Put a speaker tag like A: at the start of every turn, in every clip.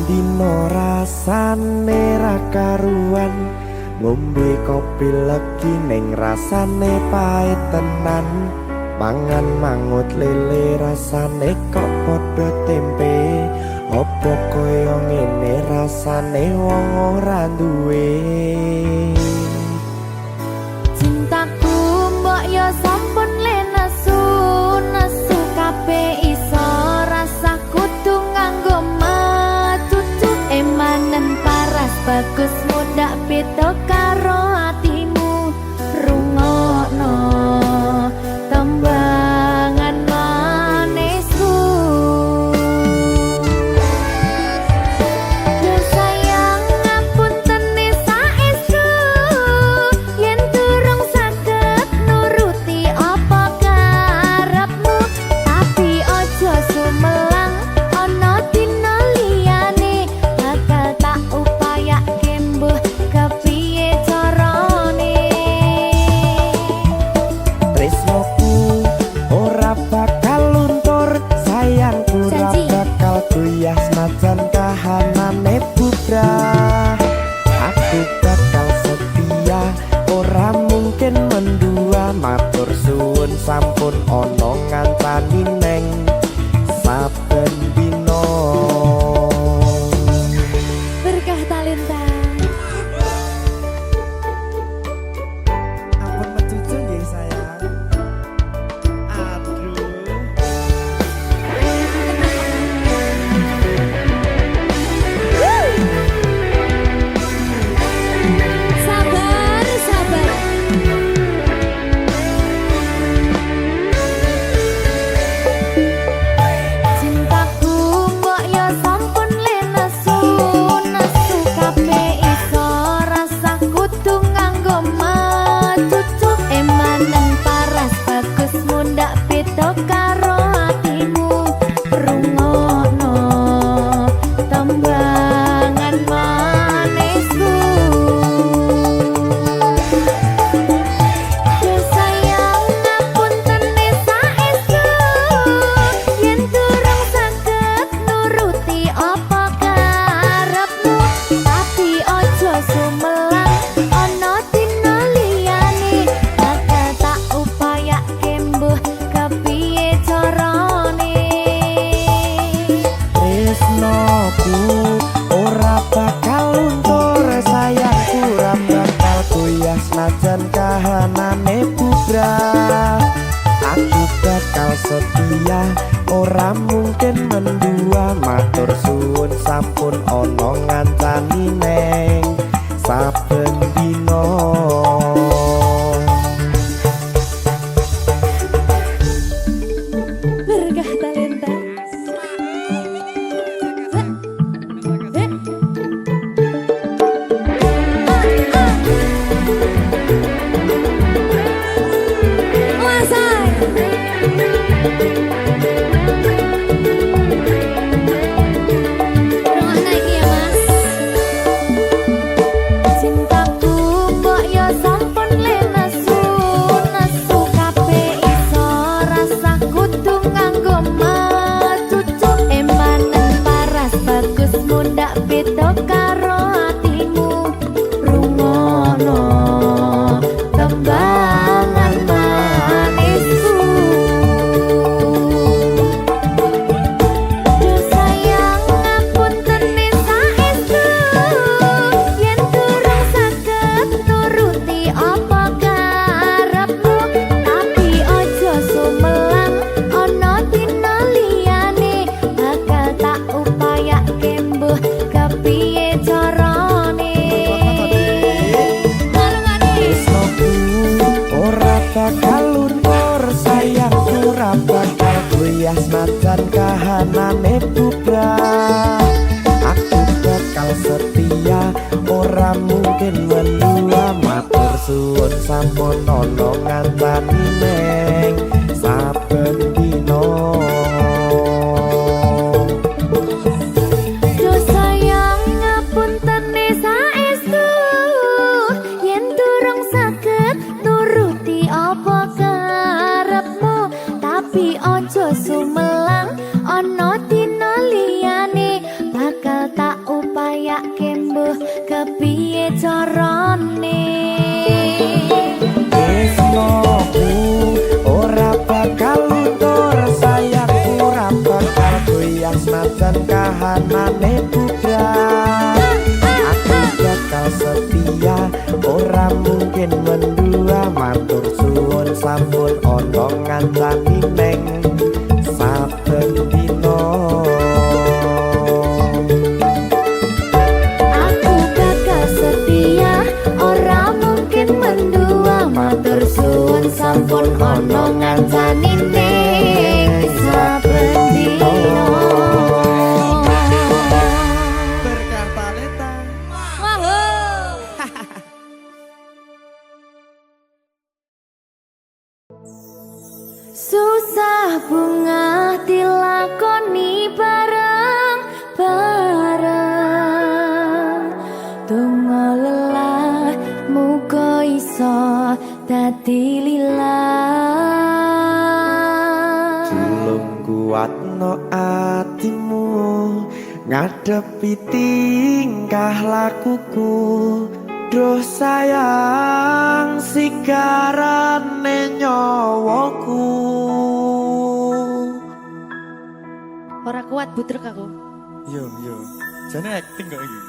A: dino rasane ra karuan, ngombe kopi legi ning rasane pahit tenan, mangan mangut lele rasane kok padha tempe, opo koyo ngene rasane wong ora duwe.
B: Cintaku mbok yo sampun le nesu nesu kabeh iso rasa kudu nganggo matutu emanen paras bagus mudak beda karo atimu rungokno tembangan manisku. Yo sayang ngapunten saestu yen durung saged nuruti apa karepmu, tapi ojo sumelang ana dina liyane bakal tak upayake mbuh kepiye carane.
A: Tresnoku ora bakal luntur, sayangku ora
B: Janji.
A: bakal goyah senajan kahanane bubrah. Aku bakal setia, ora mungkin mendua, matur suwun sampun ana ngancani neng saben dina.
B: Berkah talenta.
A: Ampun mecucu nggih sayang. Aduh.
B: Sabar, sabar. Cintaku mbok yo sampun le nesu nesu kabeh iso rasa kudu nganggo matutu emanen paras bagus mundak beda karo atimu rungokno tembangan manisku. Yo sayang ngapunten saestu yen durung saged nuruti apa karepmu, tapi ojo sumelang ana dina liyane bakal tak upayake mbuh kepiye carane.
A: Tresnoku ora bakal luntur, sayangku ora bakal goyah senajan kahanane bubrah. Aku bakal setia, ora mungkin mendua, matur suwun sampun ana ngancani neng saben dina.
B: Berkah talenta. Cintaku mbok yo sampun le nesu nesu kabeh iso rasa kudu nganggo matutu emanen paras bagus mundak beda karo atimu rungokno tembangan manisku. Yo sayang ngapunten saestu yen durung saged nuruti apa karepmu, tapi ojo sumelang ana dina liyane bakal tak upayake mbuh kepiye carane.
A: Tresnoku ora bakal luntur, sayangku ora bakal goyah senajan kahanane bubrah. Aku bakal setia, ora mungkin mendua, matur suwun sampun ana ngancani neng saben dina.
B: Yo sayang ngapunten saestu yen durung saged nuruti apa karepmu, tapi ojo sumelang ana dina
A: kahanane bubrah. Aku bakal setia ora mungkin mendua, matur suwun sampun ana ngancani neng saben dina.
B: Aku bakal setia ora mungkin mendua, matur suwun sampun ana ngancani ning saben dina.
A: Berkata leta
B: susah bunga dilakoni bareng-bareng, donga lelah muga iso dadi lillah.
A: Julung kuatno atimu ngadepi tingkah lakuku, duh sayang sigarane nyawaku.
B: Ora kuat butrek aku.
C: Yo, jane acting kok iki.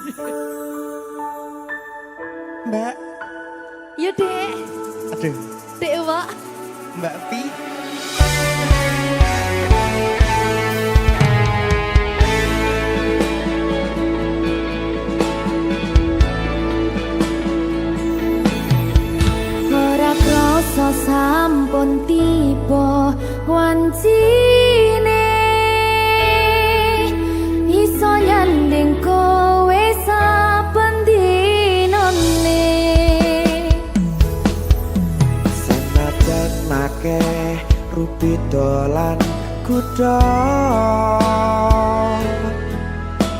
C: Mbak,
B: Yo Dek,
C: aduh,
B: Dek Wak.
C: Mbak Pi.
B: Ora krasa sampun tiba wancine, iso nyanding kowe saben dinane.
A: Senajan akeh rupi dolan kuda,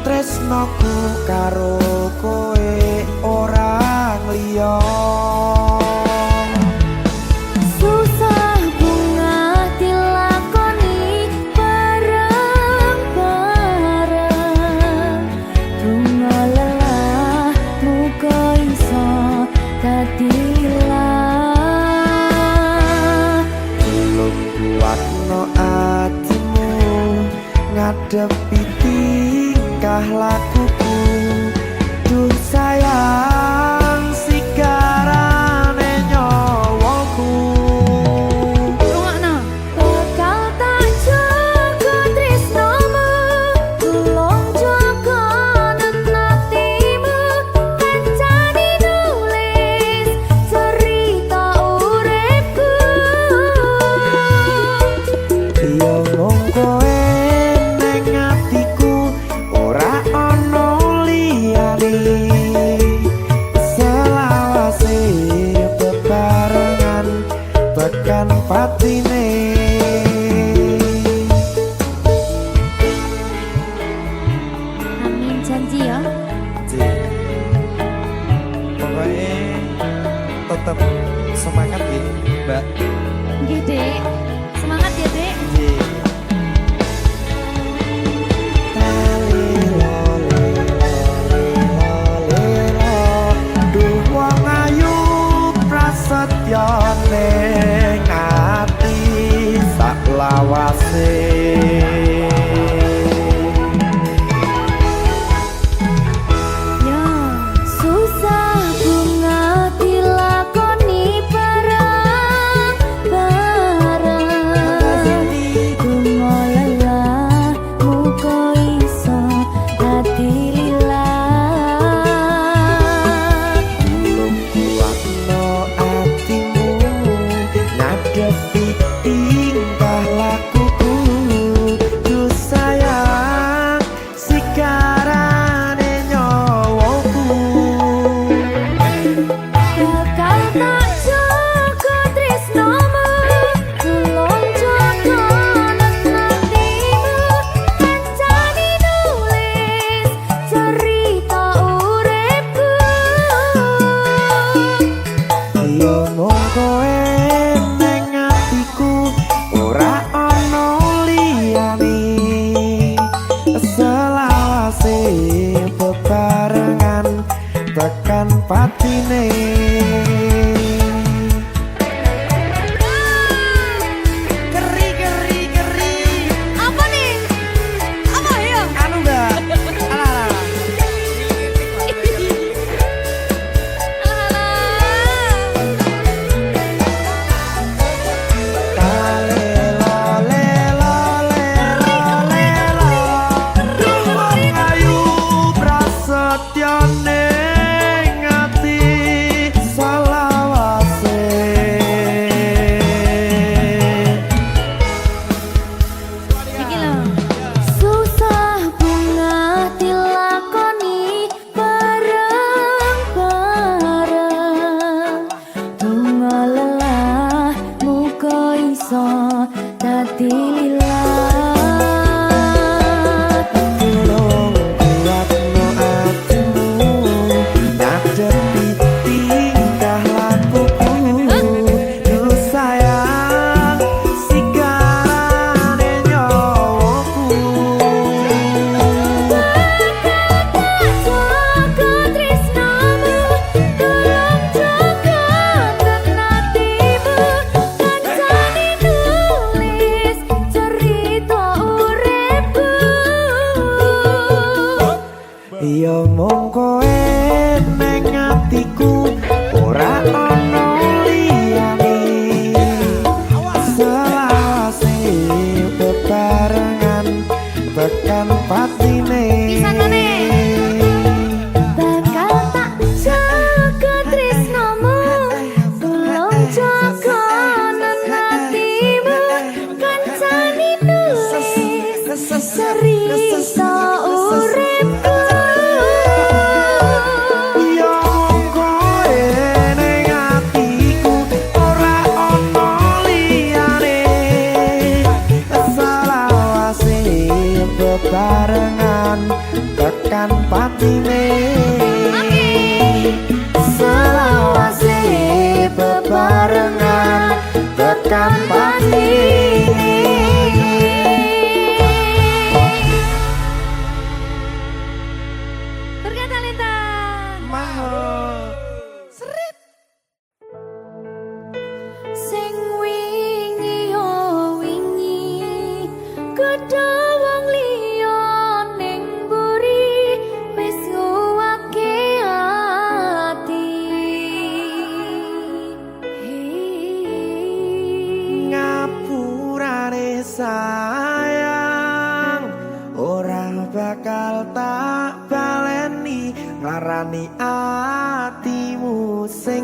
A: tresnoku karo kowe orang liya.
B: Susah bunga dilakoni bareng-bareng, donga lelah muga iso dadi lillah.
A: Belum kuatno atimu ngadepi tingkah lakuku, duh sayang sigarane nyawaku.
B: Rungokno. Bakal tak jaga tresnamu, tulung jaga nenatimu, kancani nulis cerita uripku.
A: Yo mung kowe neng atiku, ora ana liyane. Selawase bebarengan tekan patine.
B: Amin janji ya.
C: Pokoknya tetap semangat ya, Mbak.
B: Nggih, Dek. Semangat ya, Dek.
A: Duh wong ayu prasetyo ning ati saklawase.
B: Ya, susah bunga dilakoni bareng-bareng, donga lelah muga iso dadi lillah.
A: Belum kuatno atimu ngadepi tingkah lakuku,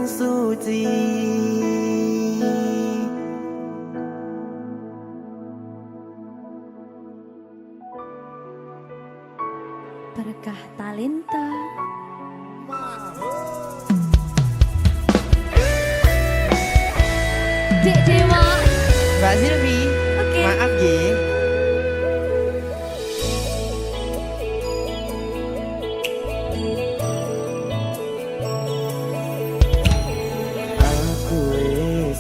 A: suci.
B: Berkah talenta. Dek Dewa.
C: Mbak Silvi,
B: Oke.
C: maaf Gi.
A: Aku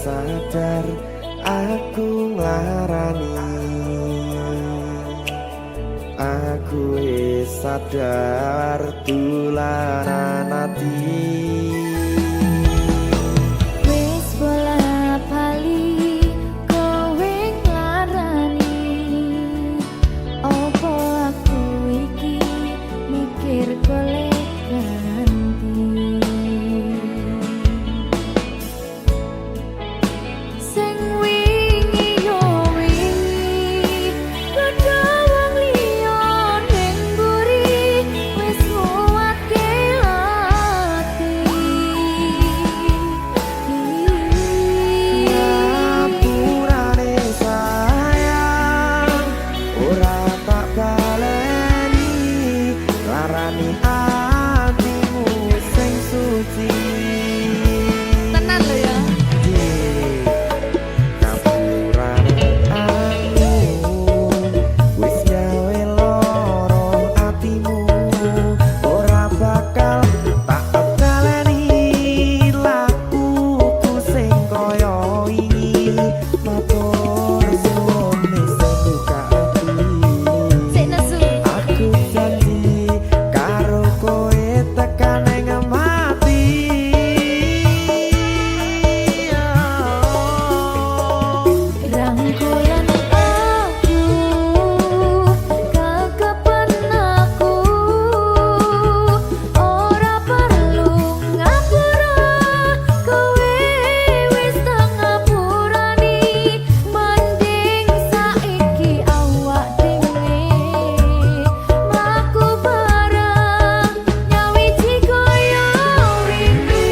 A: sadar aku nglarani. Aku sadar tulanan ati.
B: Wis bola bali kowe nglarani. Opo aku iki mikir golek ganti. Sing wingi yo wingi padha wong liya ning mburi wis nguwatke ati.
A: Ngapurane sayang ora tak baleni larani atimu sing suci.
B: Tenan lho ya.
A: Ngapurane aku wis gawe loro atimu ora bakal tak baleni lakuku sing kaya wingi matur suwun sing buka ati.
B: Sik nesu.
A: Aku janji karo kowe tekan ing mati.
B: Rangkulan aku, kekepen aku, ora perlu ngapura, kowe wis tak ngapurani, mending saiki awak dhewe mlaku bareng nyawiji kaya wingi.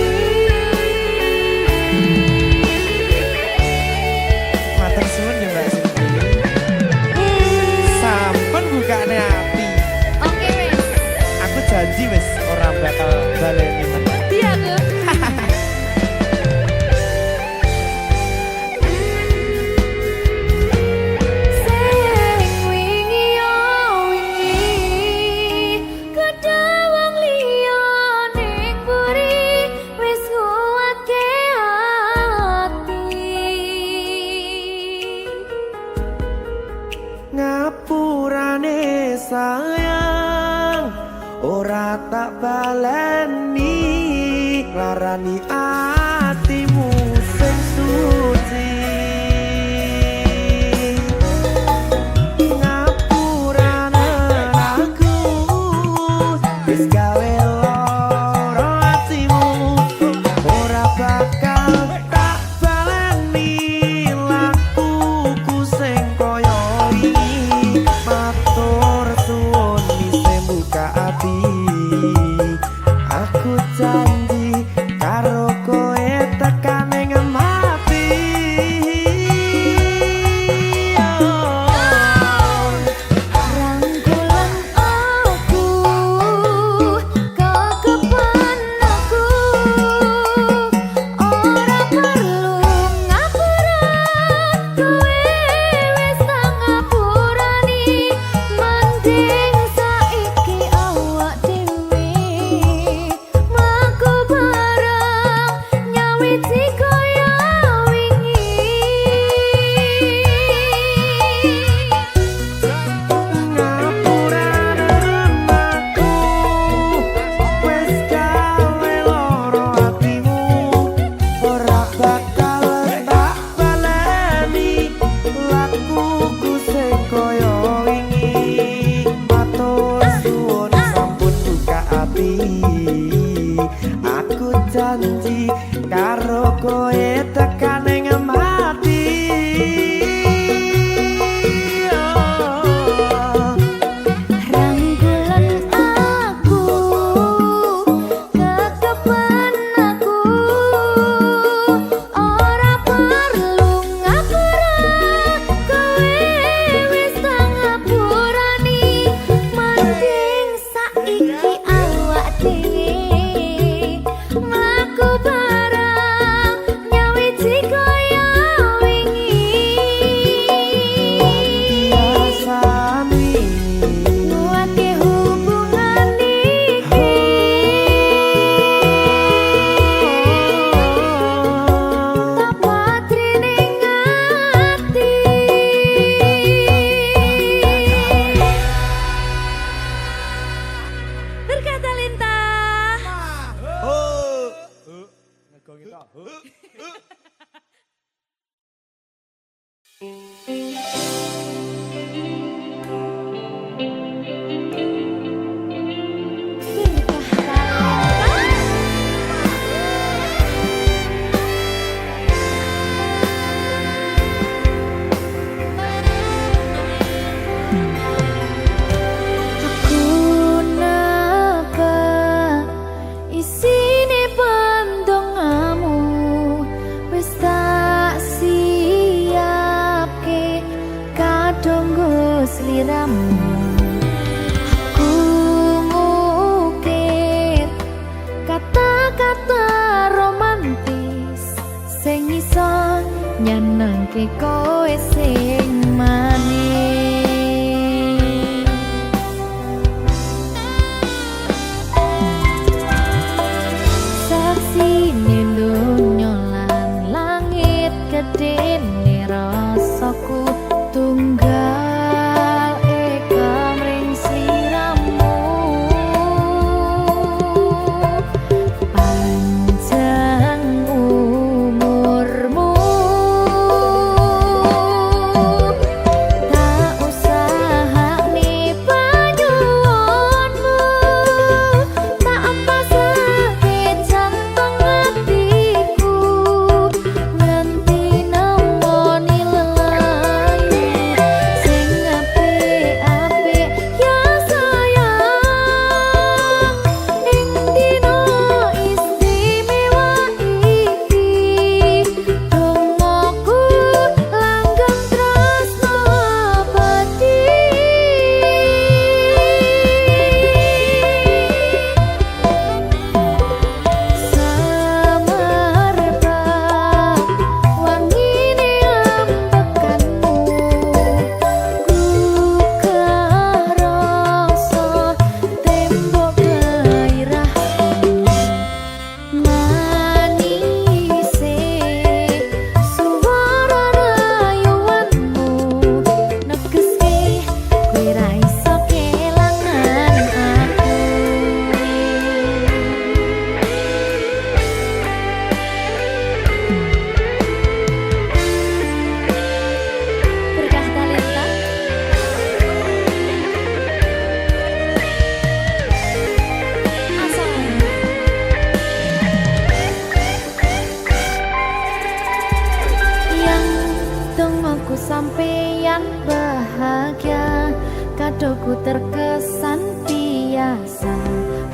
C: Matur suwun ya Mbak Silvi. Sampun bukane ati.
B: Oke wis.
C: Aku janji wis ora bakal baleni meneh.
B: Iya aku. Sing wingi yo wingi kedhe wong liya ning mburi wis nguwatke ati.
A: Ngapurane sayang ora tak baleni larani atimu sing suci. Ngapurane aku wis gawe loro atimu ora bakal tak baleni lakuku sing kaya wingi matur suwun sing buka ati. Aku janji karo kowe tekan ing mati.
B: Rangkulan aku, kekepen aku, ora perlu ngapura, kowe wis tak ngapurani, mending saiki awak dhewe mlaku bareng nyawiji kaya wingi.
A: Ngapurane aku wis gawe loro atimu ora bakal tak baleni lakuku sing kaya wingi matur suwun sampun buka ati. Aku janji karo kowe tekan ing mati.
B: Rangkulan aku, kekepen aku,
C: jago gitu.
B: Sliramu aku ngukir kata-kata romantis sing iso nyenengke kowe sing manis. Saksine donya lan langit gedene rasaku tunggal sampeyan bahagia kadoku terkesan biasa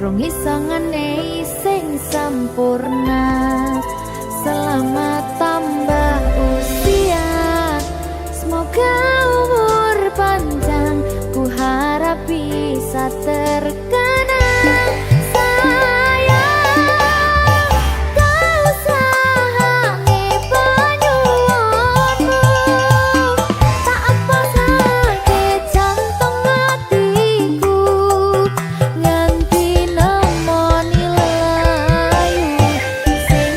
B: rong iso ngenehi sing sempurna. Selamat tambah usia, semoga umur panjang, ku harap bisa terkenang. Sing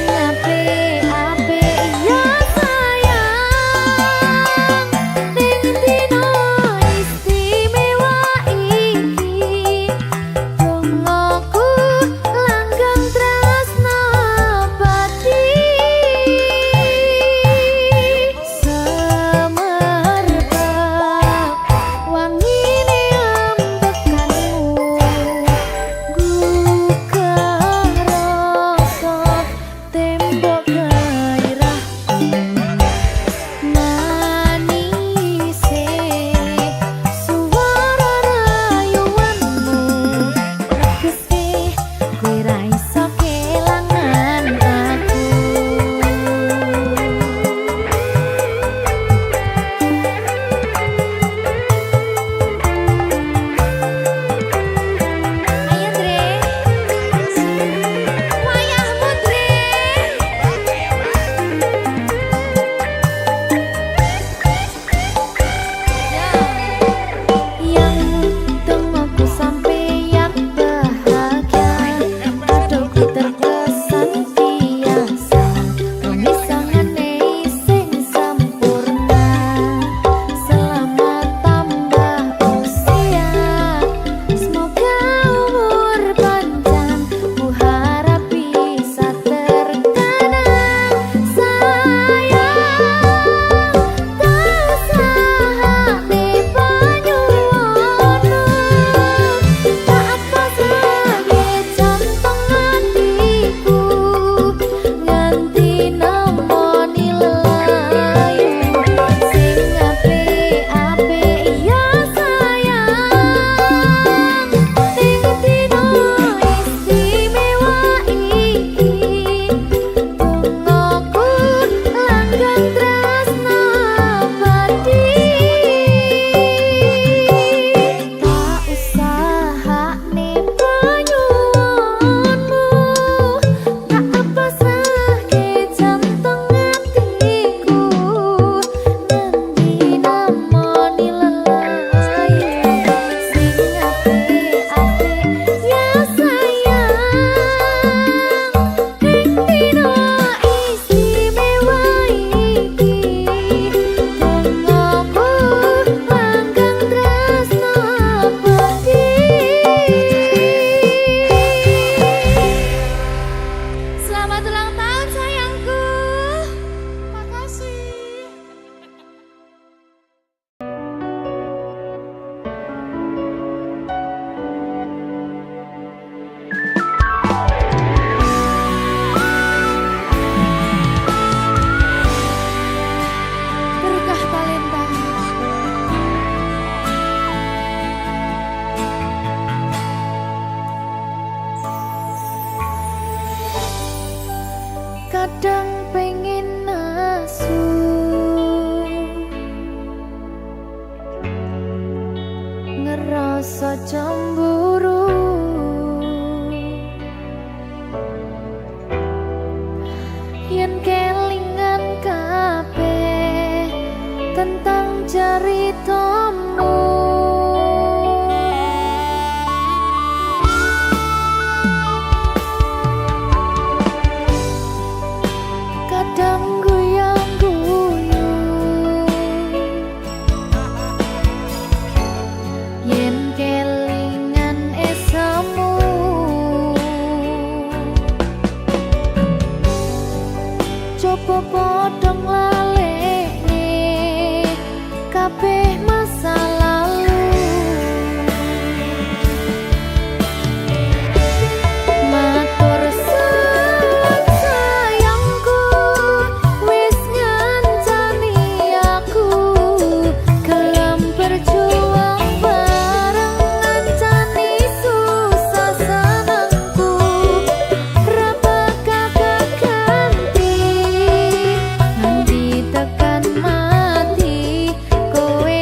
B: yen kelingan kabeh tentang ceritamu. Kadang guyang-guyu yen kelingan esamu, coba padha nglalekne kabeh masa lalu. Matur suwun sayangku, wis ngancani aku gelem berjuang bareng, ngancani susah senengku ra bakal ganti nganti tekan mati kowe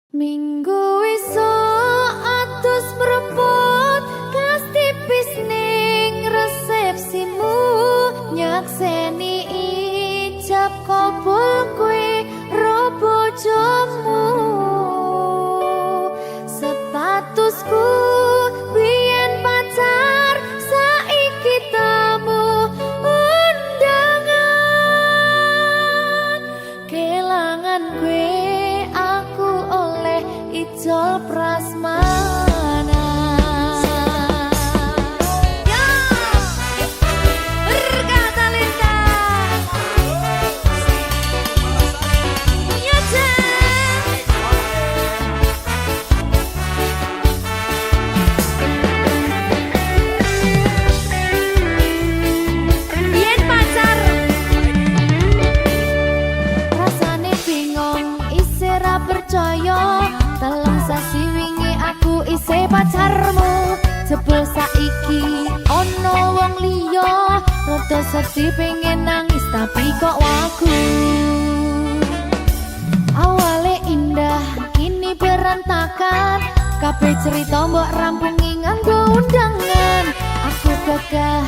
B: Minggu esuk atus mrepot kas tipis ning resepsimu nyakseni ijab kabul kowe ro bojomu statusku biyen pacar saiki tamu undangan kelangan kowe aku oleh ijol prasmana ya berkata Linda ya biyen pacar rasane bingung isih ra percaya dalam sasi wingi aku isih pacarmu jebul saiki ono wong liya rada sedih pengen nangis tapi kok wagu awale indah kini berantakan kabeh cerita mbok rampungi nganggo undangan aku gagah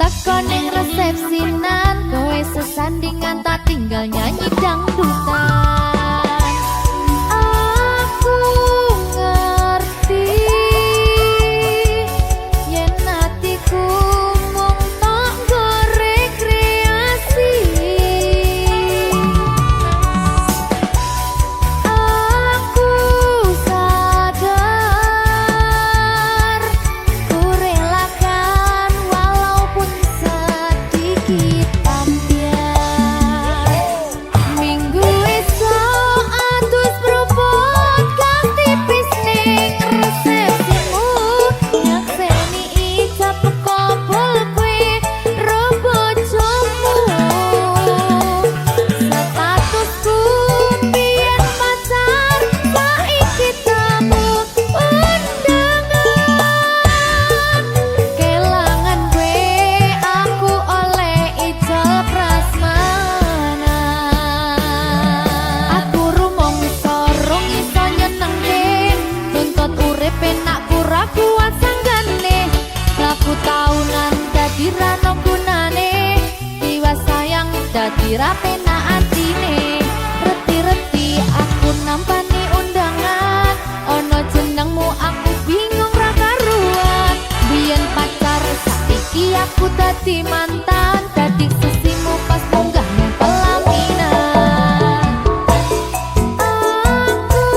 B: teko ning resepsinan kowe sesandingan tak tinggal nyanyi dangdutan aku ngerti yen atiku mung tanggo rekreasi aku sadar ku relakan walaupun sedikit ambiar minggu esok atus propot kang tipis ning resepsimu nyakseni ijab kabul kowe ro bojomu statusku biyen pacar saiki tamu undangan kelangan kowe aku oleh ijol prasmana aku rumangsa rong iso nyenengke nuntut urip enak ora kuat sanggane aku taunan dadi ra ono gunane diwa sayang dadi ra penak atine reti-reti aku nampani undangan ono jenengmu aku bingung ra karuan biyen pacar saiki aku dadi mantan dadi sesimu pas munggah ning pelaminan aku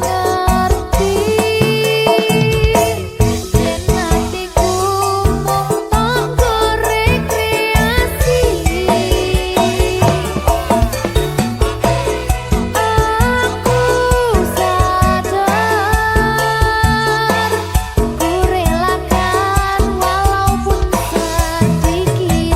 B: ngerti yen atiku mung tanggo rekreasi aku sadar ku relakan walaupun sedikit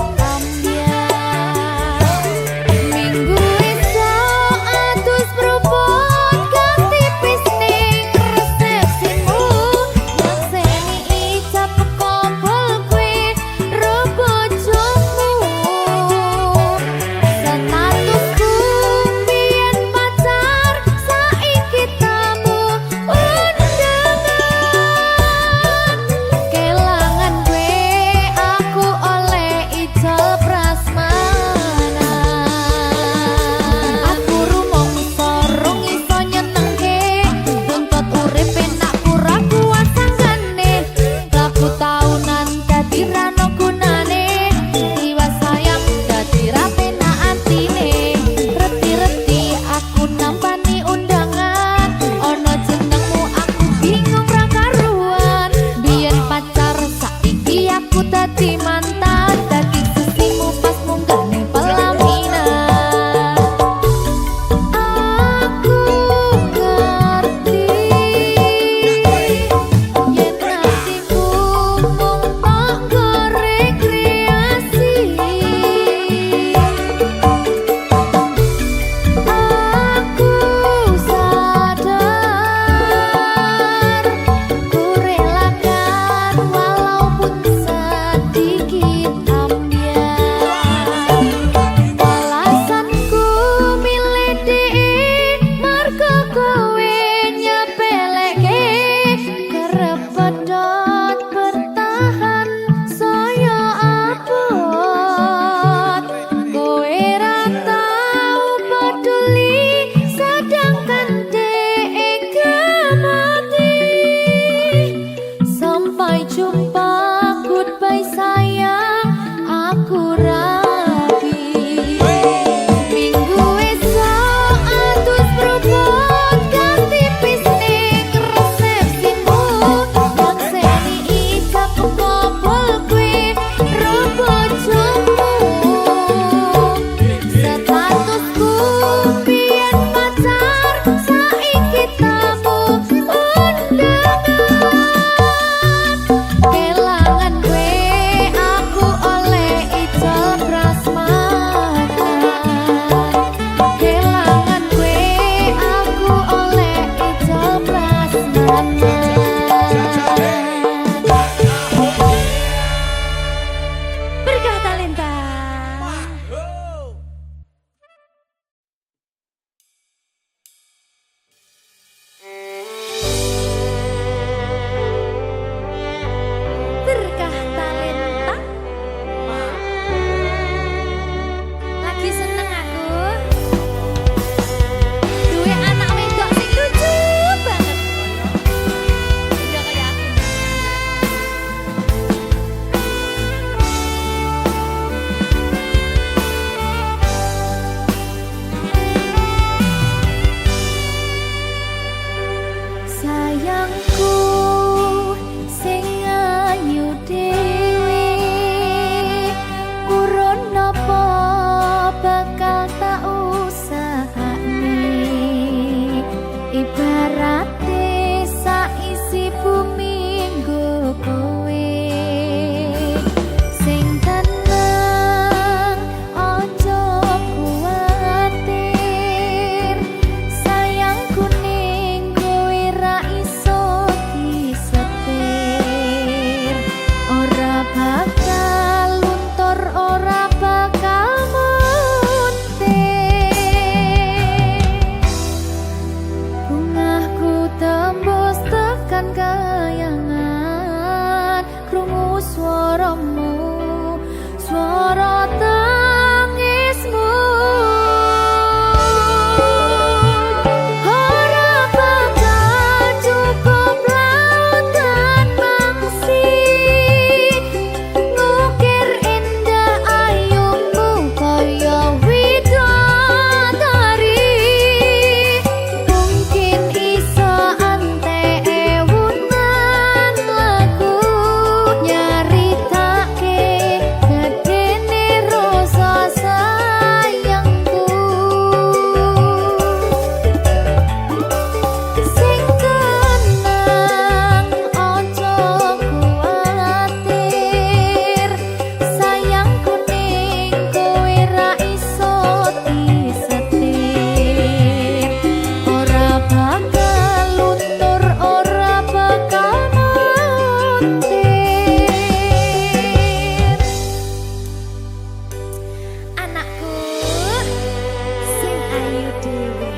B: ayu dhewe.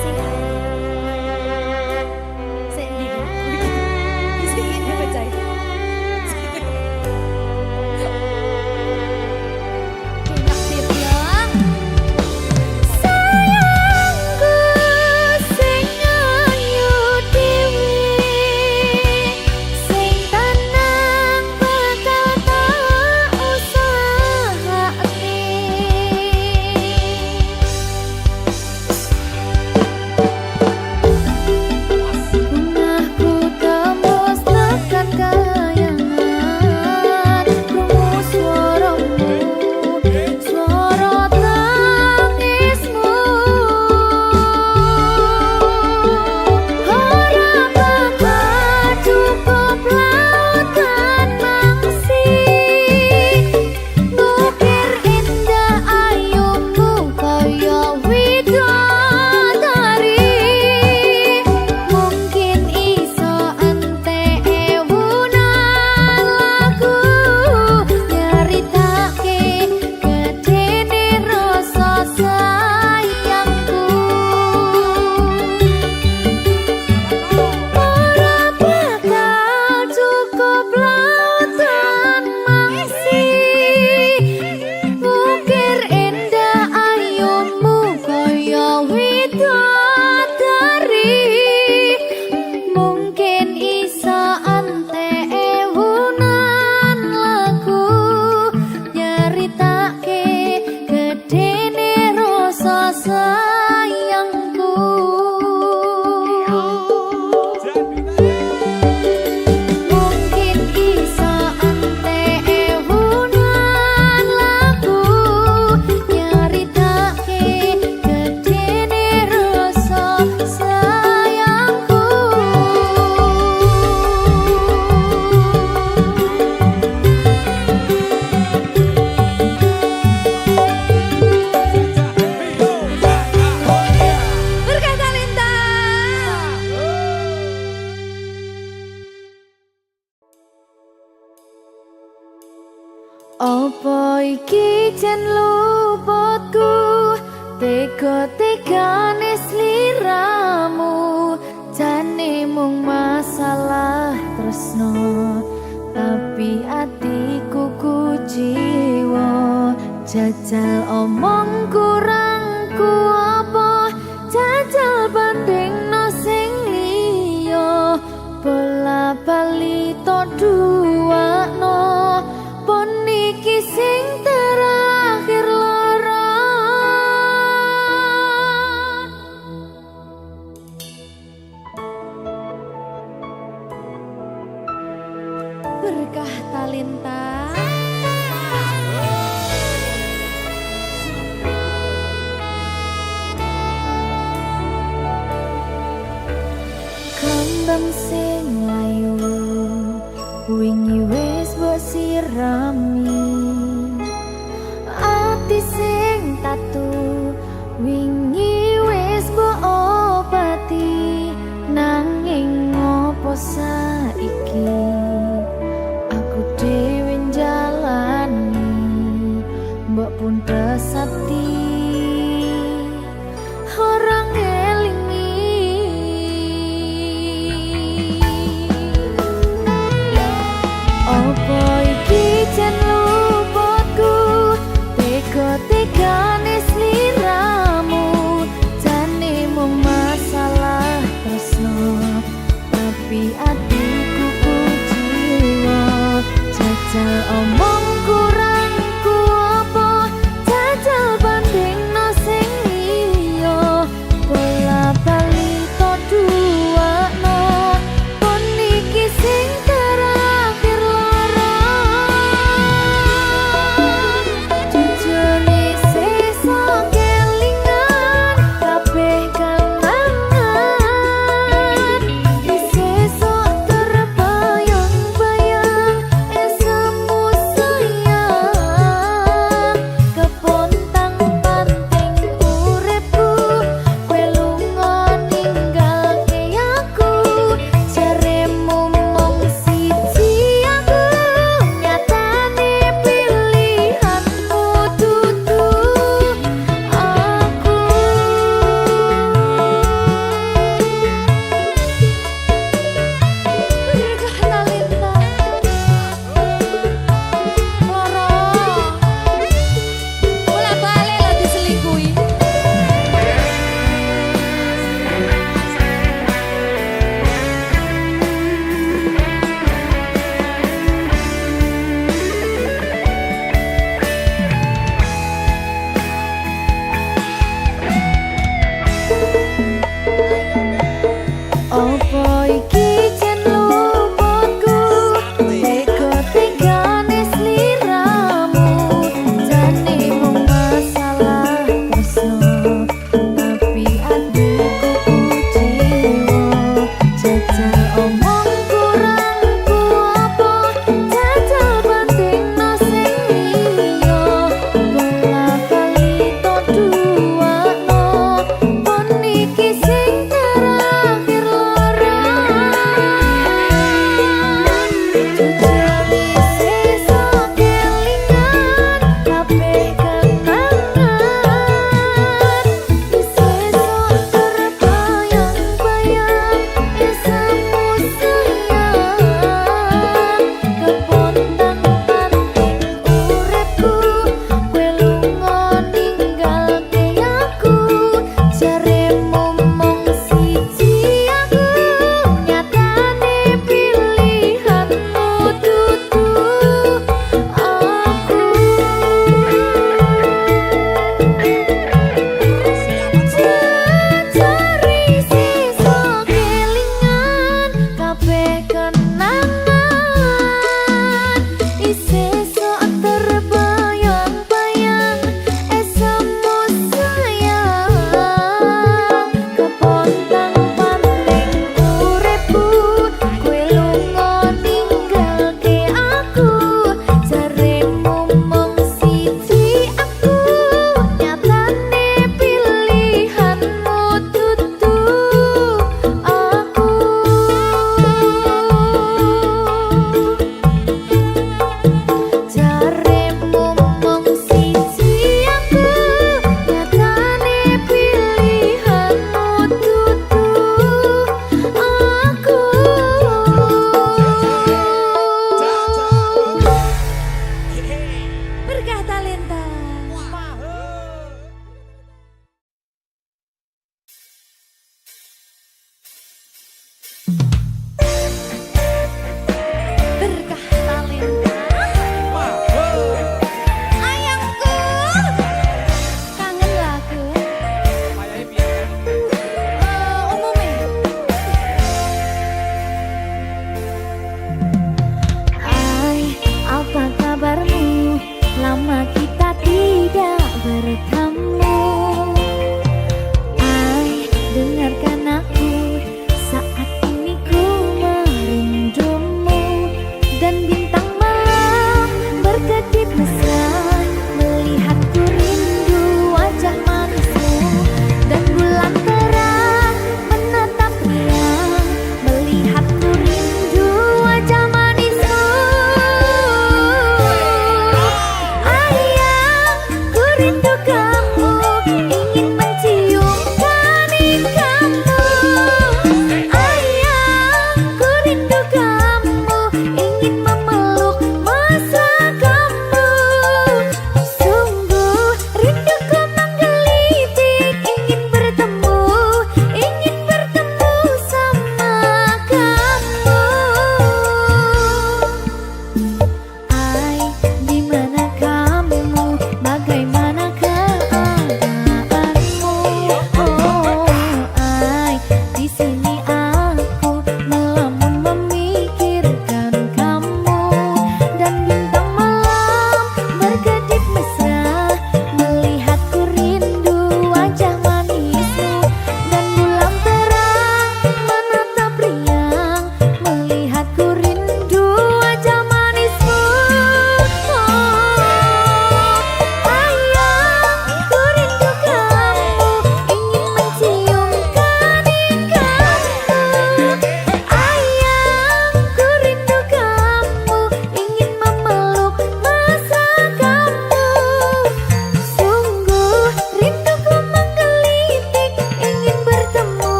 B: Sing sing ndi? Sing ini baca. Enak sih ya. Sayangku sing ayu dhewe, sing tenang bakal tak usahane. Bungahku tembus tekan kayangan, krungu swaramu, swara tangismu. Ora bakal cukup lautan mangsi, ngukir indah ayumu kaya widodari. Mungkin iso entek ewunan lagu nyaritake gedene rasa sayangku. Ora bakal cukup lautan mangsi, ngukir indah ayumu kaya widodari. Mungkin iso entek ewunan lagu nyaritake gedene rasa sayangku. Mungkin iso entek ewunan lagu nyaritake gedene rasa sayangku. Berkah Talenta. Apa iki jan luputku, tega-tegane sliramu, jane mung masalah tresno, tapi atiku kuciwa. Jajal omong kurangku apa, jajal bandingno sing liya, bola bali to duwakno, pon iki sing terakhir lara. Berkah Talenta. Kembang sing layu wingi wis mbok sirami, ati sing tatu wingi wis mbok obati. Nanging ngopo saiki aku dhewe njalani, mbok pun pesati orang ngelingi.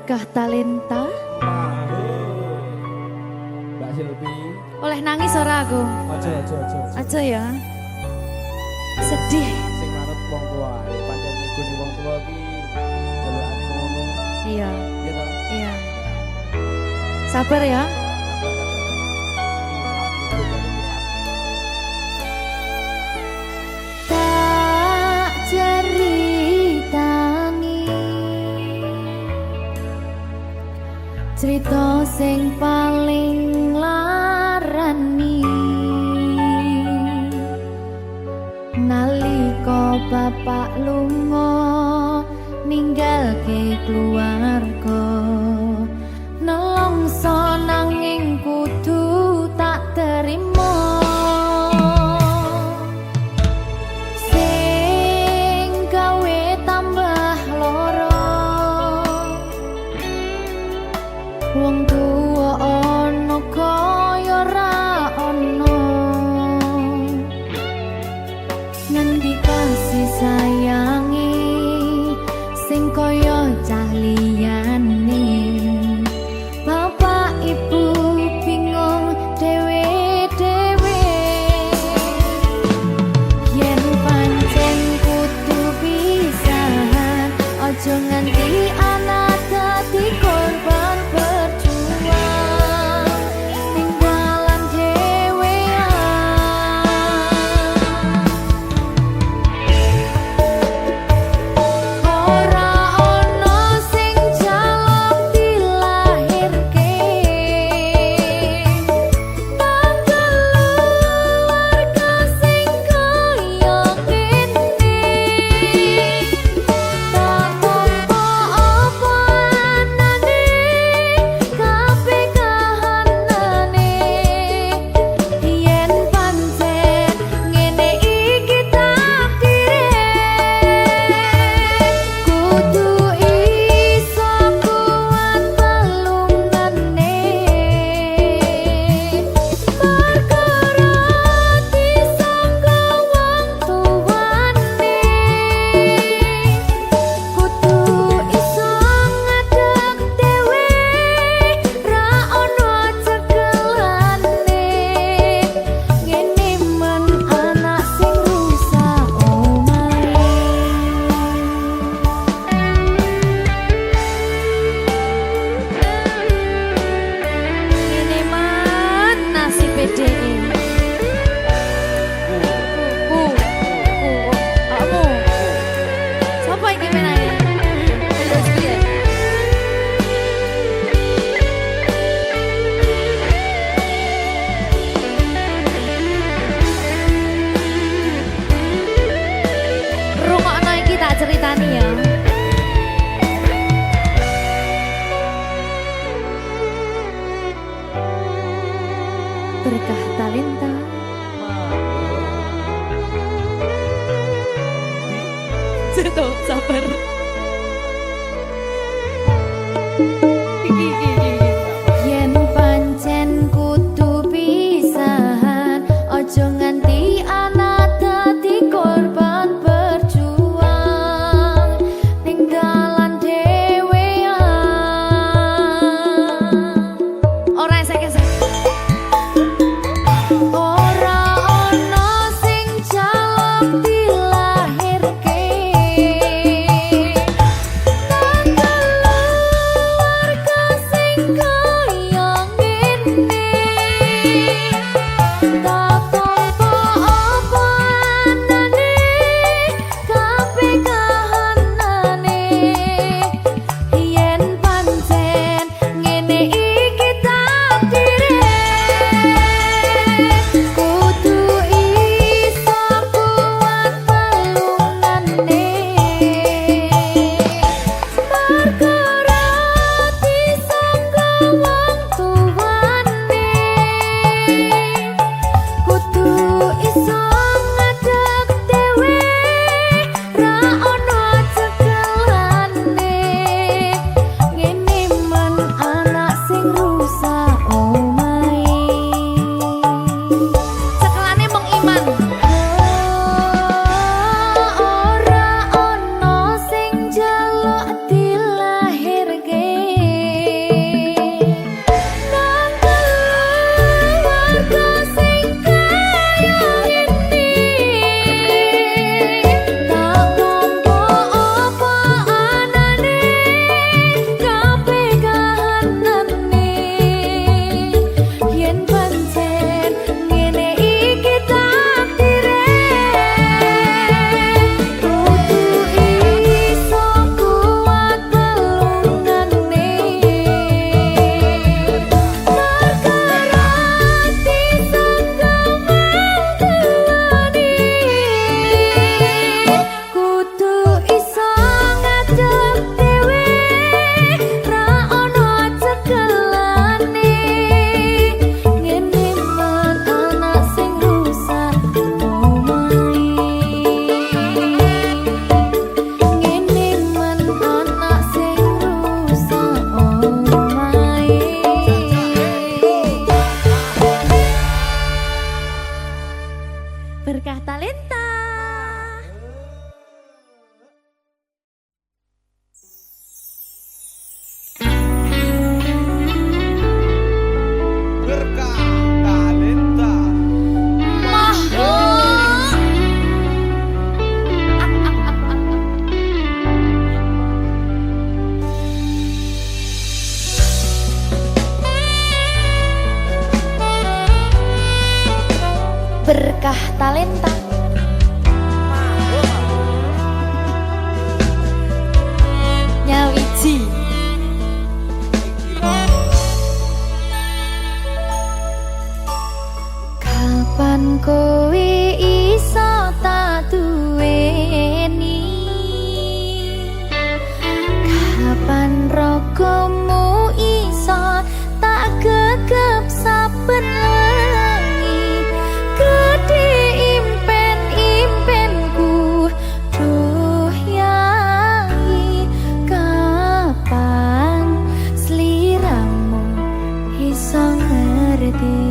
B: Berkah talenta.
C: Mbak Silvi.
B: Oleh nangis ora aku?
C: Aja.
B: Aja ya. Sedih.
C: Sing manut wong tua, pancen ngikuni wong tua ki jelekane ngono.
B: Iya.
C: Iya ta?
B: Iya. Sabar ya. Tak ceritani cerita sing paling larani nalika bapak lunga ninggalke keluarga nelongso nanging kudu tak terima sing gawe tambah loro wong tuwa ana kaya ra ana ngendi kasih sayangi sing kaya cah liyane bapak ibu bingung dewe-dewe yen pancen kudu pisahan aja nganti anak dadi korban berjuang tinggalan ora ono sing jaluk dilahirke keluarga sing kaya kene tak apa anane kabeh kahanane yen pancen ngene iki takdire kudu iso kuat balungane perkara disangka wong tuwane kudu iso ngadeg dhewe ra ono cekelane ngene men anak sing rusak omahe ngene man nasib dhewe kamu sapa iki menane terus piye rungokno iki tak ceritani ya berkah talenta Seto, sabar. Yen pancen kudu pisahan, ojo nganti anak dadi korban berjuang ning dalan dhewean. Ora esek-esek. Ora ono sing jaluk dilahirke akah talenta. Nyawiji kapan kowe iso tak duweni, kapan rogomu iso tak gegep saben wengi. Gede impen-impenku duh yai, kapan sliramu iso ngerti.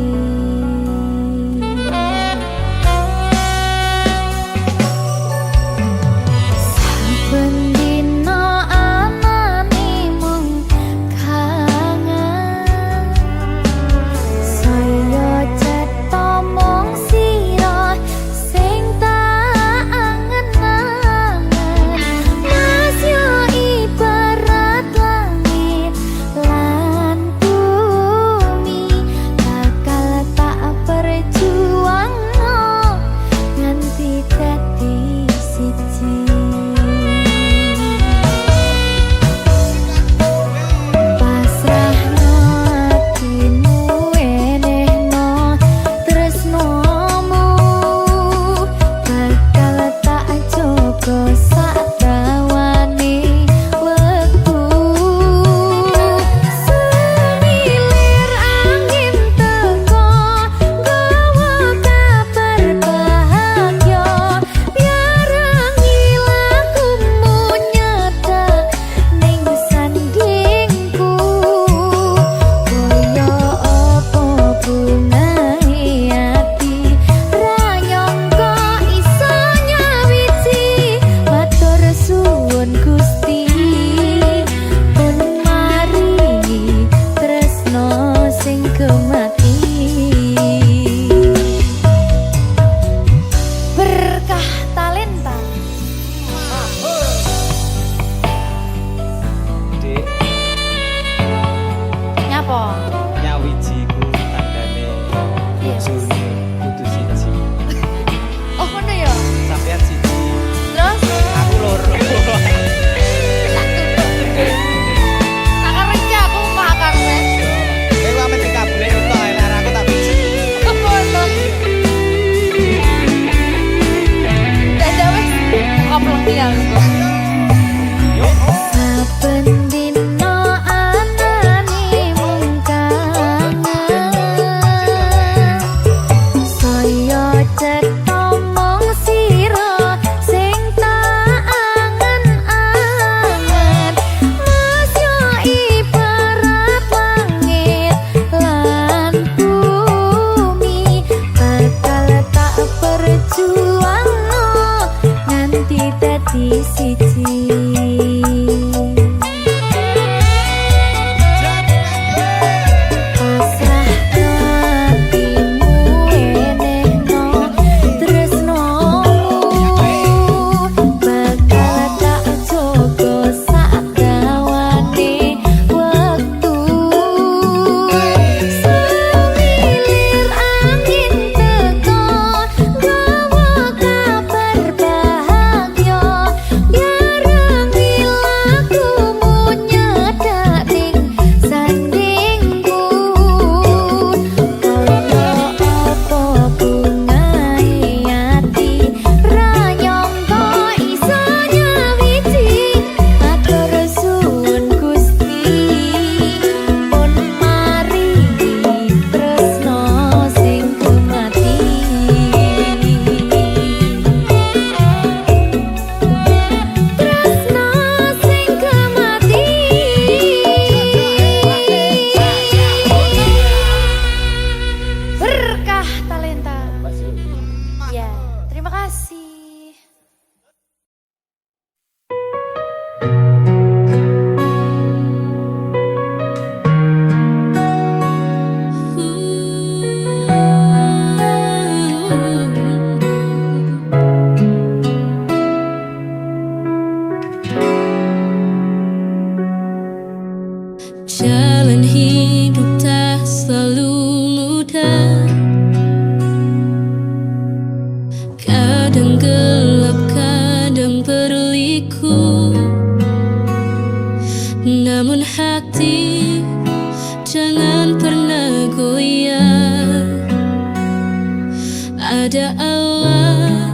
B: ada Allah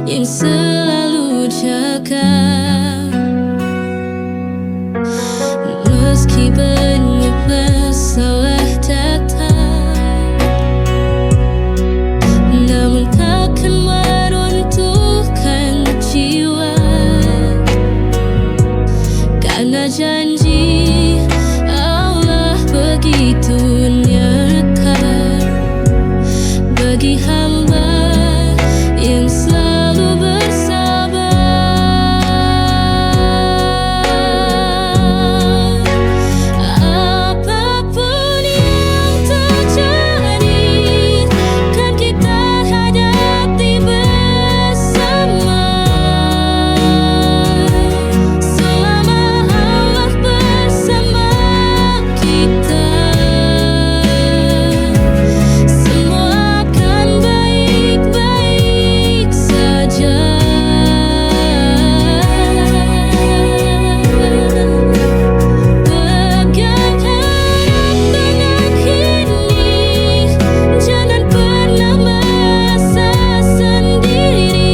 B: yang selalu jaga. Meski banyak masalah datang, namun takkan meruntuhkan jiwa, karena janji Allah begitu nyata bagi hamba yang selalu bersabar. Apapun yang terjadi, kan kita hadapi bersama. Selama Allah bersama kita, semua akan baik-baik saja. Pegang erat tangan ini, jangan pernah merasa sendiri.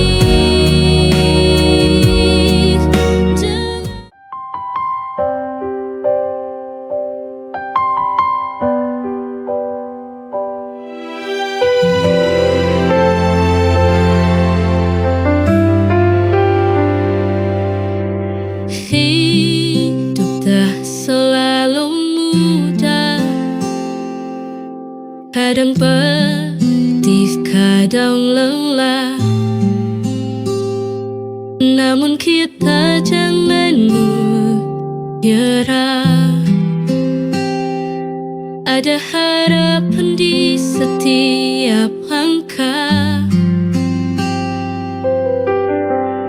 B: Hidup tak selalu mudah, kadang pedih, kadang lelah. Namun kita jangan menyerah. Ada harapan di setiap langkah.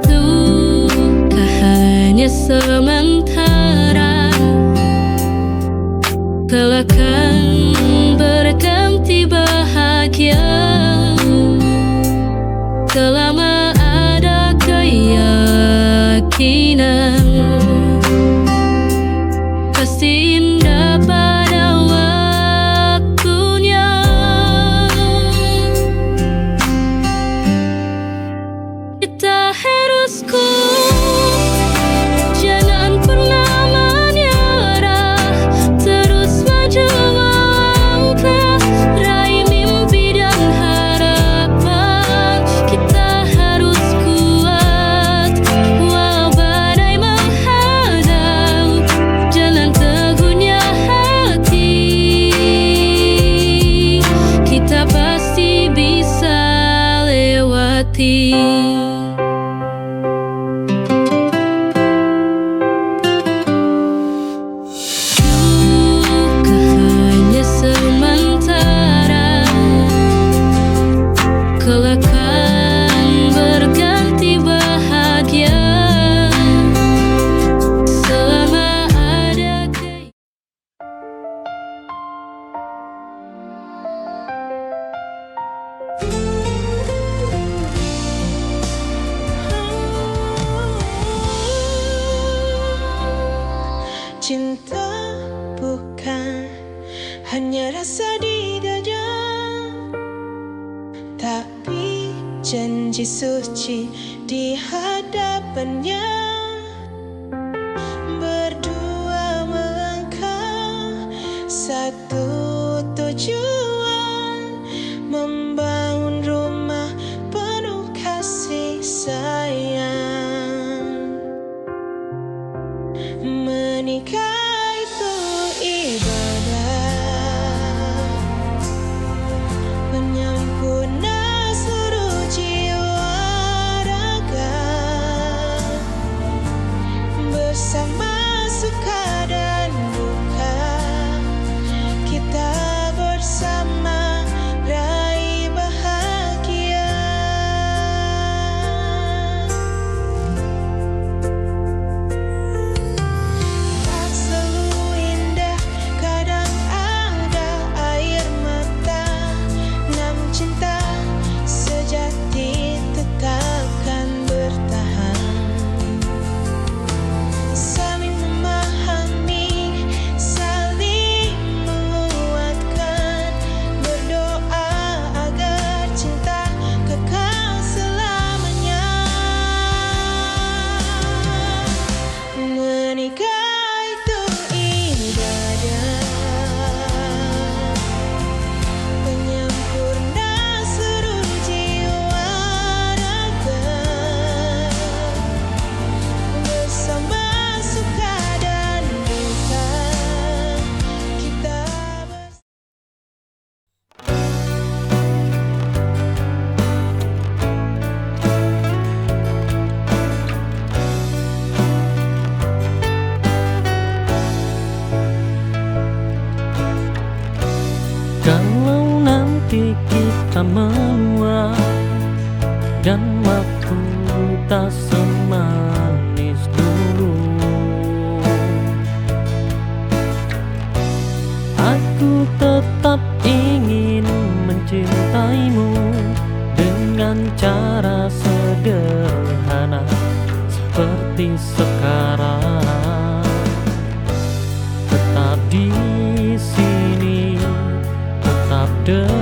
B: Duka hanya sementara, kelak akan berganti bahagia. Selama ada keyakinan, pasti indah pada waktunya. Kita harus kuat, jangan pernah menyerah, terus maju melangkah, raih mimpi dan harapan. Kita harus kuat, walau badai menghadang, jalan teguhnya hati, kita pasti bisa lewati. Duka hanya sementara, kelak akan berganti bahagia. Selama ada
D: Cinta bukan hanya rasa di dada, tapi janji suci di hadapannya. Berdua melangkah satu tujuan, membangun rumah penuh kasih sayang. Menikah itu ibadah, menyempurna seluruh jiwa raga, bersama suka dan duka, kita bersama.
E: Kalau nanti kita menua dan waktu tak semanis dulu, aku tetap ingin mencintaimu dengan cara sederhana seperti sekarang. Tetap di sini, tetap dekat,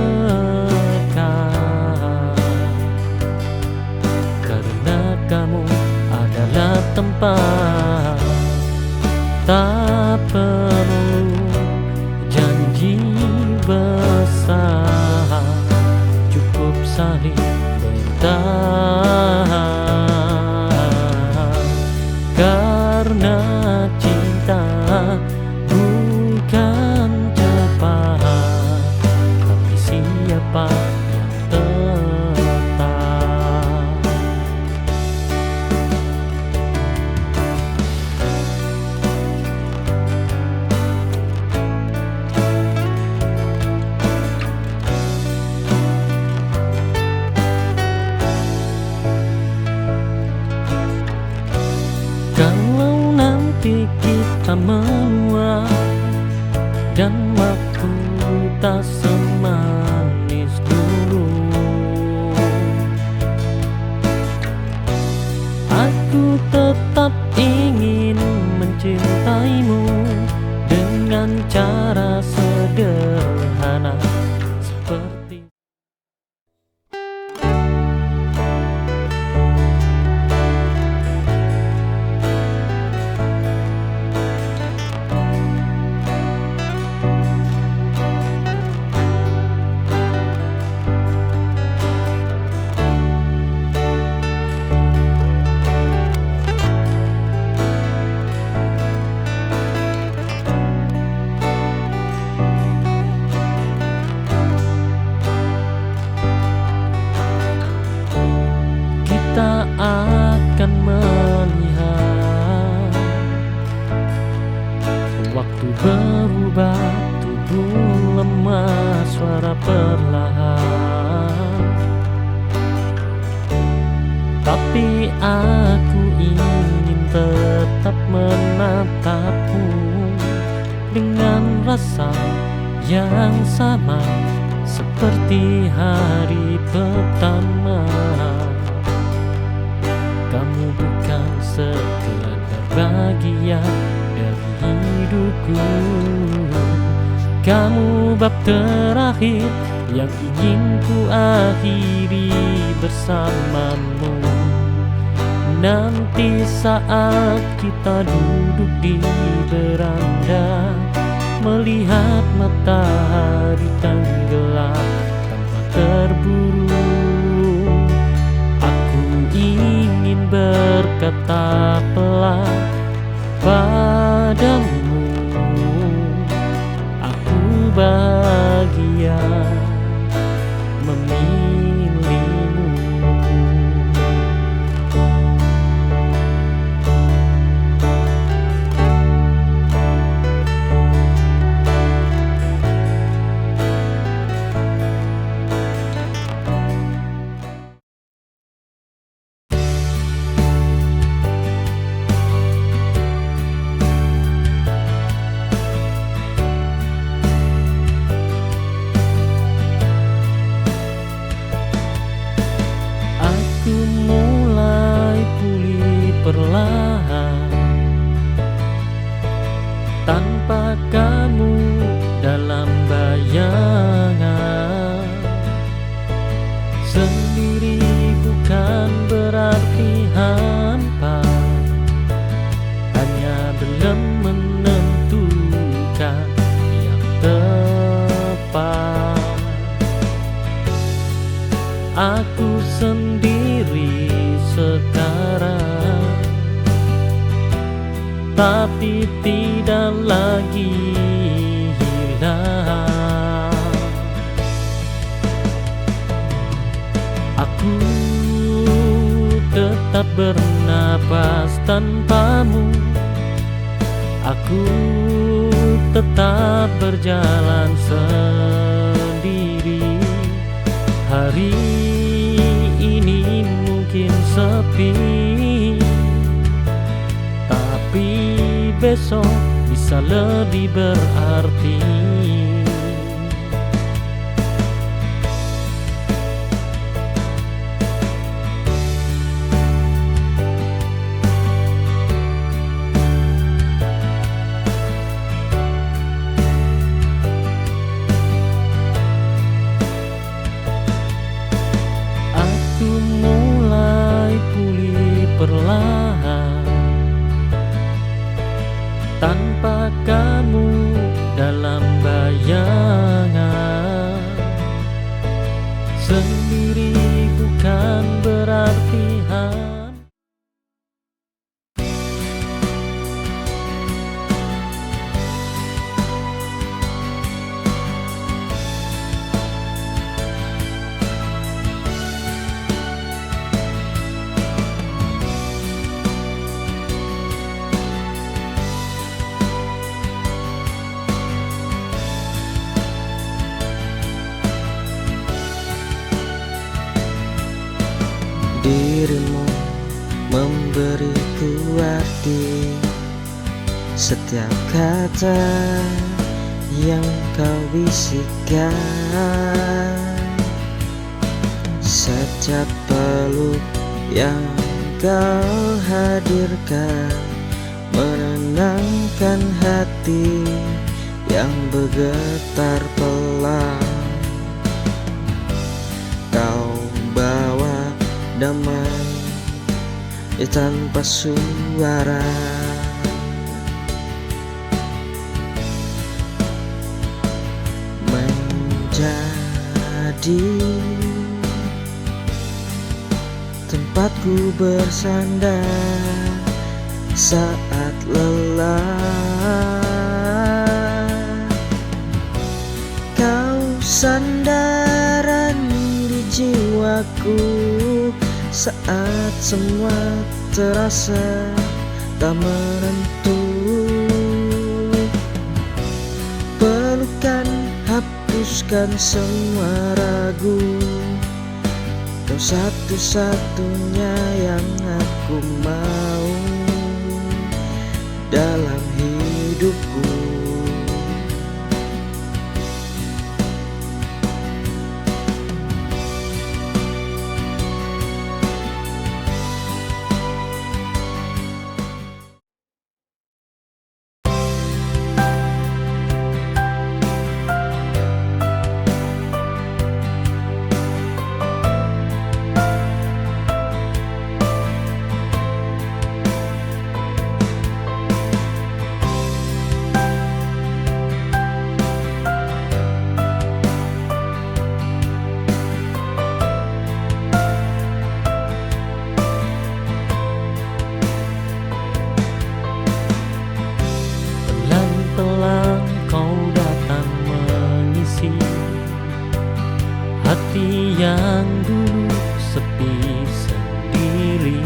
E: karena kamu adalah tempat. Tak perlu janji besar, cukup saling bertahan. Karena cinta bukan cepat, tapi siapa yang tetap. Kalau nanti kita menua dan waktu tak semanis dulu, aku tetap ingin mencintaimu dengan cara sederhana seperti kita akan melihat waktu berubah, tubuh lemah, suara perlahan. Tapi aku ingin tetap menatapmu dengan rasa yang sama seperti hari pertama. Kamu bukan sekedar bagian dari hidupku, kamu bab terakhir yang ingin ku akhiri bersamamu. Nanti saat kita duduk di beranda, melihat matahari tenggelam tanpa terburu, ingin berkata pelan padamu, aku bahagia memilihmu. Perlahan, tanpa kamu dalam bayangan. Sendiri bukan berarti hampa, hanya belum menentukan yang tepat. Aku sendiri sekarang, tapi tidak lagi hilang. Aku tetap bernapas tanpamu, aku tetap berjalan sendiri. Hari ini mungkin sepi, tapi besok bisa lebih berarti. Aku mulai pulih perlahan, tanpa kamu dalam bayangan. Sendiri bukan berarti
A: dirimu memberiku arti. Setiap kata yang kau bisikan, setiap peluk yang kau hadirkan, menenangkan hati yang bergetar pelan. Kau bawa damai tanpa suara, menjadi tempatku bersandar saat lelah. Kau sandaran di jiwaku saat semua terasa tak menentu. Pelukan hapuskan semua ragu, kau satu-satunya yang aku mau dalam hidupku.
E: Pelan-pelan kau datang mengisi hati yang dulu sepi sendiri.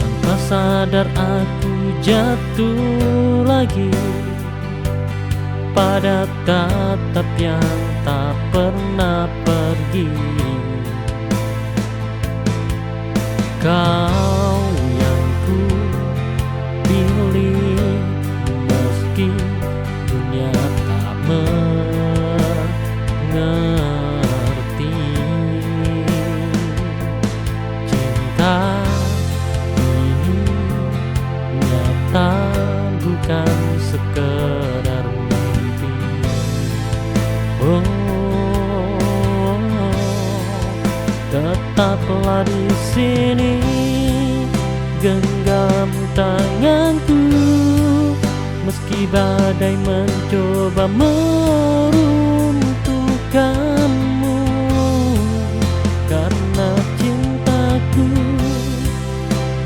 E: Tanpa sadar aku jatuh lagi pada tatap yang tak pernah pergi. Kau yang ku pilih, meski dunia tak mengerti. Cinta ini nyata, bukan sekedar mimpi. Tetaplah di sini, genggam tanganku, meski badai mencoba meruntuhkanmu. Karena cintaku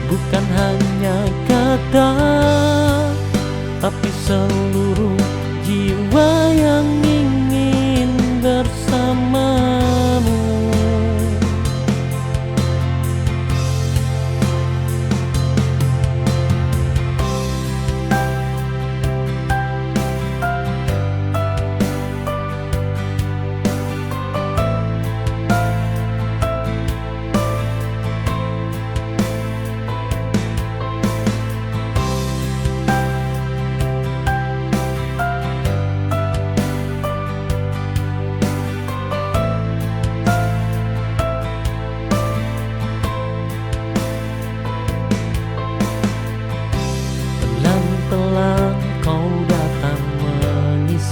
E: bukan hanya kata, tapi seluruh jiwa yang ingin bersamamu.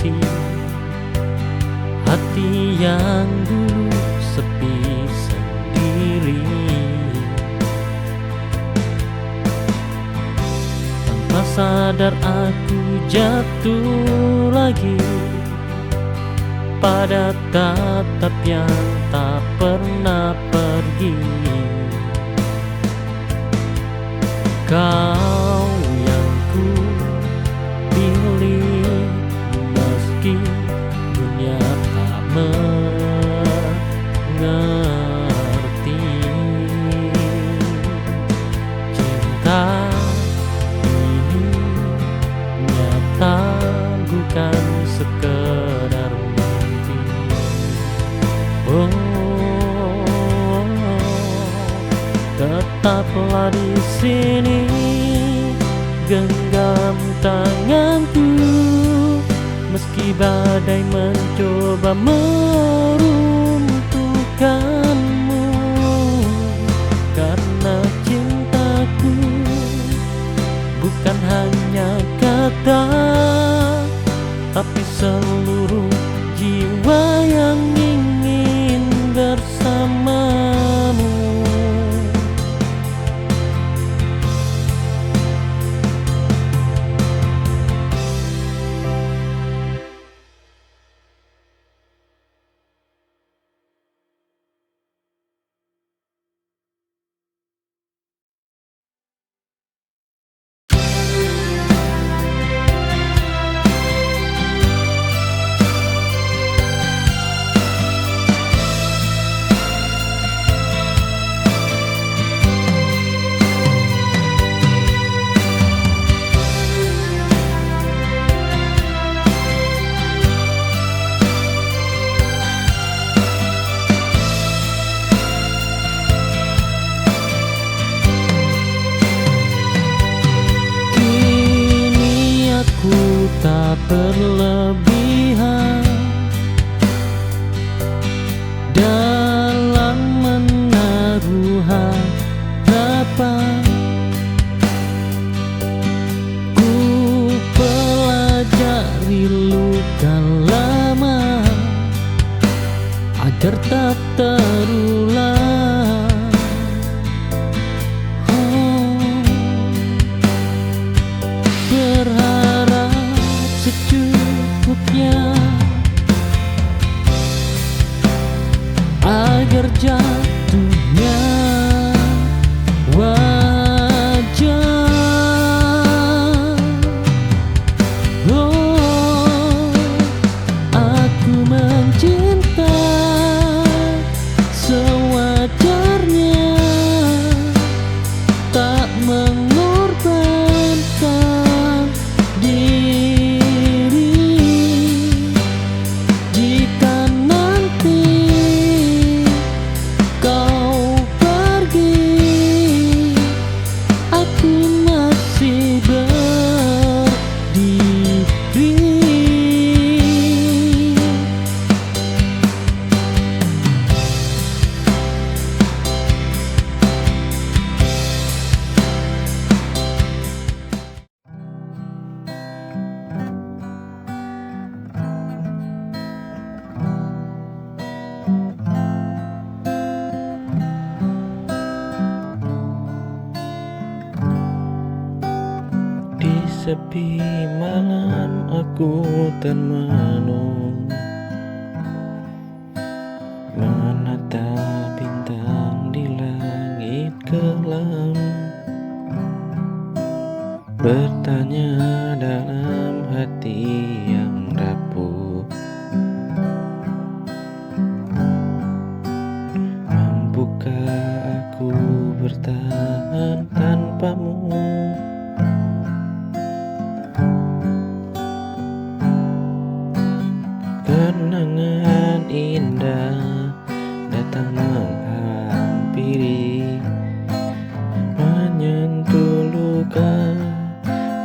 E: mengisi hati yang dulu sepi sendiri. Tanpa sadar aku jatuh lagi pada tatap yang tak pernah pergi. Kau yang ku pilih meski dunia tak mengerti. Cinta ini nyata bukan sekedar mimpi. Oh, tetaplah di sini, genggam tanganku, meski badai mencoba meruntuhkanmu. Karena cintaku bukan hanya kata, tapi seluruh jiwa yang ingin bersamamu. Tak berlebihan dalam menaruh harapan. Ku pelajari luka lama agar tak terulang. Berharap secukupnya agar jatuhnya wajar. Oh, aku mencinta sewajarnya, tak mengorbankan diri. Jika nanti kau pergi, aku masih berdiri. Di sepi malam aku termenung, menatap bintang di langit kelam, bertanya dalam hati yang rapuh, mampukah aku bertahan tanpamu? Kenangan indah datang menghampiri, menyentuh luka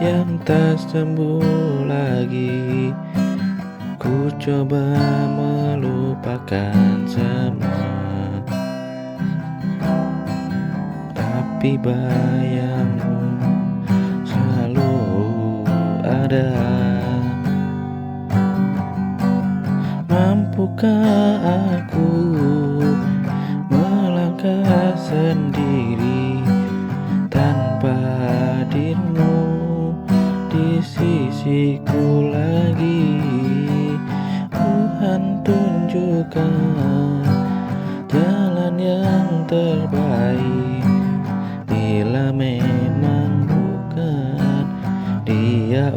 E: yang tak sembuh lagi. Ku coba melupakan semua, tapi bayangmu selalu ada. Mampukah aku melangkah sendiri tanpa dirimu di sisiku lagi? Tuhan tunjukkan jalan yang terbaik. Bila memang bukan dia